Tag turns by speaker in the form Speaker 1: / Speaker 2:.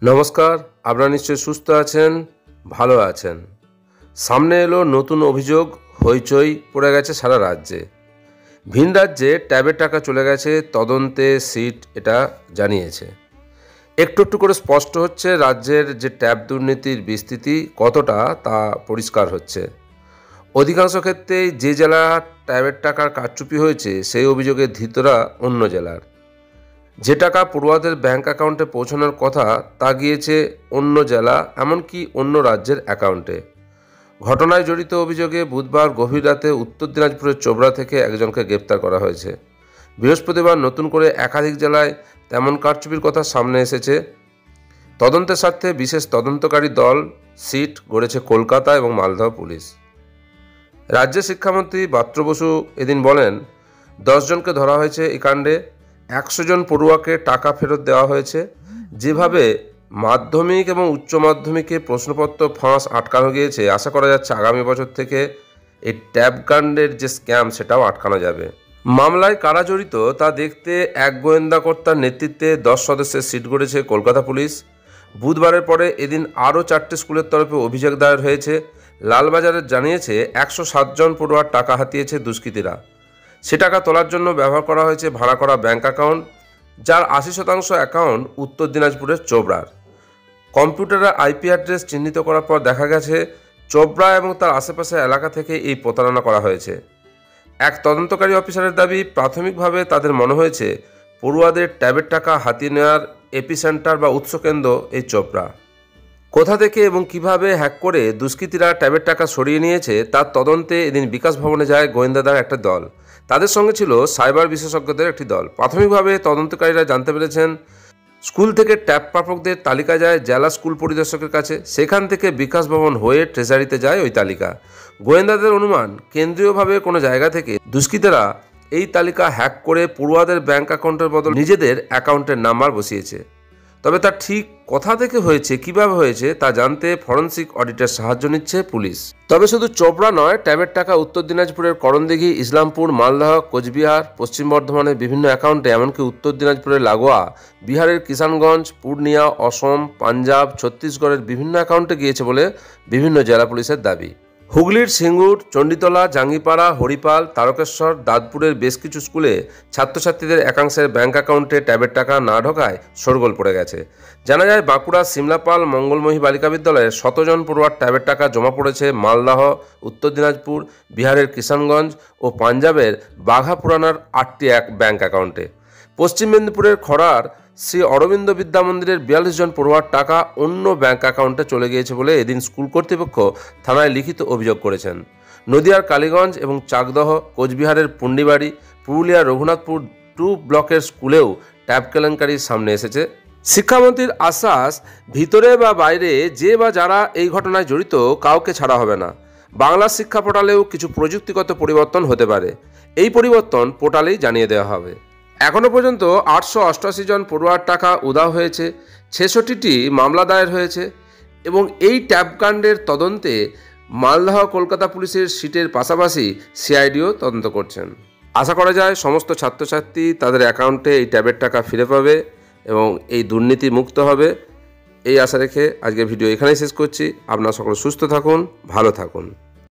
Speaker 1: নমস্কার, আপনারা নিশ্চয়ই সুস্থ আছেন, ভালো আছেন। সামনে এলো নতুন অভিযোগ, হইচই পড়ে গেছে সারা রাজ্যে। ভিন রাজ্যে ট্যাবের টাকা চলে গেছে, তদন্তে সিট এটা জানিয়েছে। একটু একটু করে স্পষ্ট হচ্ছে রাজ্যের যে ট্যাব দুর্নীতির বিস্তৃতি কতটা তা পরিষ্কার হচ্ছে। অধিকাংশ ক্ষেত্রেই যে জেলা ট্যাবের টাকার কারচুপি হয়েছে সেই অভিযোগে ধৃতরা অন্য জেলার। যে টাকা পড়ুয়াদের ব্যাংক অ্যাকাউন্টে পৌঁছানোর কথা তা গিয়েছে অন্য জেলা, এমনকি অন্য রাজ্যের অ্যাকাউন্টে। ঘটনায় জড়িত অভিযোগে বুধবার গভীর রাতে উত্তর দিনাজপুরের চোপড়া থেকে একজনকে গ্রেপ্তার করা হয়েছে। বৃহস্পতিবার নতুন করে একাধিক জেলায় তেমন কারচুপির কথা সামনে এসেছে। তদন্তের স্বার্থে বিশেষ তদন্তকারী দল সিট গড়েছে কলকাতা এবং মালদহ পুলিশ। রাজ্যের শিক্ষামন্ত্রী ব্রাত্য বসু এদিন বলেন, 10 জনকে ধরা হয়েছে এই কাণ্ডে। 100 জন পড়ুয়াকে টাকা ফেরত দেওয়া হয়েছে। যেভাবে মাধ্যমিক এবং উচ্চ মাধ্যমিকে প্রশ্নপত্র ফাঁস আটকানো গিয়েছে, আশা করা যাচ্ছে আগামী বছর থেকে এই ট্যাব কাণ্ডের যে স্ক্যাম সেটাও আটকানো যাবে। মামলায় কারা জড়িত তা দেখতে এক গোয়েন্দা কর্তার নেতৃত্বে 10 সদস্যের সিট গড়েছে কলকাতা পুলিশ। বুধবারের পরে এদিন আরও 4টে স্কুলের তরফে অভিযোগ দায়ের হয়েছে। লালবাজারের জানিয়েছে 107 জন পড়ুয়ার টাকা হাতিয়েছে দুষ্কৃতীরা। সে টাকা তোলার জন্য ব্যবহার করা হয়েছে ভাড়া করা ব্যাংক অ্যাকাউন্ট, যার 80% অ্যাকাউন্ট উত্তর দিনাজপুরের চোপড়ার। কম্পিউটারে আইপি অ্যাড্রেস চিহ্নিত করার পর দেখা গেছে চোপড়া এবং তার আশেপাশের এলাকা থেকে এই প্রতারণা করা হয়েছে। এক তদন্তকারী অফিসারের দাবি, প্রাথমিকভাবে তাদের মনে হয়েছে পড়ুয়াদের ট্যাবের টাকা হাতিয়ে নেওয়ার এপিসেন্টার বা উৎসকেন্দ্র এই চোপড়া। কোথা থেকে এবং কিভাবে হ্যাক করে দুষ্কৃতীরা ট্যাবের টাকা সরিয়ে নিয়েছে তার তদন্তে এদিন বিকাশ ভবনে যায় গোয়েন্দাদের একটা দল। তাদের সঙ্গে ছিল সাইবার বিশেষজ্ঞদের একটি দল। প্রাথমিকভাবে তদন্তকারীরা জানতে পেরেছেন স্কুল থেকে ট্যাব প্রাপকদের তালিকা যায় জেলা স্কুল পরিদর্শকের কাছে। সেখান থেকে বিকাশ ভবন হয়ে ট্রেজারিতে যায় ওই তালিকা। গোয়েন্দাদের অনুমান, কেন্দ্রীয়ভাবে কোনো জায়গা থেকে দুষ্কৃতীরা এই তালিকা হ্যাক করে পড়ুয়াদের ব্যাংক অ্যাকাউন্টের বদলে নিজেদের অ্যাকাউন্টের নাম্বার বসিয়েছে। তবে তা ঠিক কোথা থেকে হয়েছে, কিভাবে হয়েছে তা জানতে ফরেনসিক অডিটের সাহায্য নিচ্ছে পুলিশ। তবে শুধু চোপড়া নয়, ট্যাবের টাকা উত্তর দিনাজপুরের করণদিঘি, ইসলামপুর, মালদহ, কোচবিহার, পশ্চিম বর্ধমানের বিভিন্ন অ্যাকাউন্টে, এমনকি উত্তর দিনাজপুরের লাগোয়া বিহারের কিষানগঞ্জ, পূর্ণিয়া, অসম, পাঞ্জাব, ছত্তিশগড়ের বিভিন্ন অ্যাকাউন্টে গিয়েছে বলে বিভিন্ন জেলা পুলিশের দাবি। হুগলির সিঙ্গুর, চণ্ডীতলা, জাঙ্গিপাড়া, হরিপাল, তারকেশ্বর, দাঁতপুরের বেশ কিছু স্কুলে ছাত্রছাত্রীদের একাংশের ব্যাংক অ্যাকাউন্টে ট্যাবের টাকা না ঢোকায় শোরগোল পড়ে গেছে। জানা যায় বাঁকুড়া সিমলাপাল মঙ্গলময়ী বালিকা বিদ্যালয়ের 100 জন পড়ুয়ার ট্যাবের টাকা জমা পড়েছে মালদহ, উত্তর দিনাজপুর, বিহারের কিষানগঞ্জ ও পাঞ্জাবের বাঘাপুরানার 8টি ব্যাংক অ্যাকাউন্টে। পশ্চিম মেদিনীপুরের খড়ার শ্রী অরবিন্দ বিদ্যা মন্দিরের 42 জন পড়ুয়ার টাকা অন্য ব্যাংক অ্যাকাউন্টে চলে গিয়েছে বলে এদিন স্কুল কর্তৃপক্ষ থানায় লিখিত অভিযোগ করেছেন। নদিয়ার কালীগঞ্জ এবং চাকদহ, কোচবিহারের পুন্ডিবাড়ি, পুরুলিয়ার রঘুনাথপুর 2 ব্লকের স্কুলেও ট্যাব কেলেঙ্কারির সামনে এসেছে। শিক্ষামন্ত্রীর আশ্বাস, ভিতরে বা বাইরে যে বা যারা এই ঘটনায় জড়িত কাউকে ছাড়া হবে না। বাংলা শিক্ষা পোর্টালেও কিছু প্রযুক্তিগত পরিবর্তন হতে পারে। এই পরিবর্তন পোর্টালেই জানিয়ে দেওয়া হবে। এখনও পর্যন্ত 888 জন পড়ুয়ার টাকা উধাও হয়েছে, 66টি মামলা দায়ের হয়েছে এবং এই ট্যাব কাণ্ডের তদন্তে মালদহ কলকাতা পুলিশের সিটের পাশাপাশি সিআইডিও তদন্ত করছেন। আশা করা যায় সমস্ত ছাত্রছাত্রী তাদের অ্যাকাউন্টে এই ট্যাবের টাকা ফিরে পাবে এবং এই দুর্নীতি মুক্ত হবে। এই আশা রেখে আজকের ভিডিও এখানেই শেষ করছি। আপনারা সকলে সুস্থ থাকুন, ভালো থাকুন।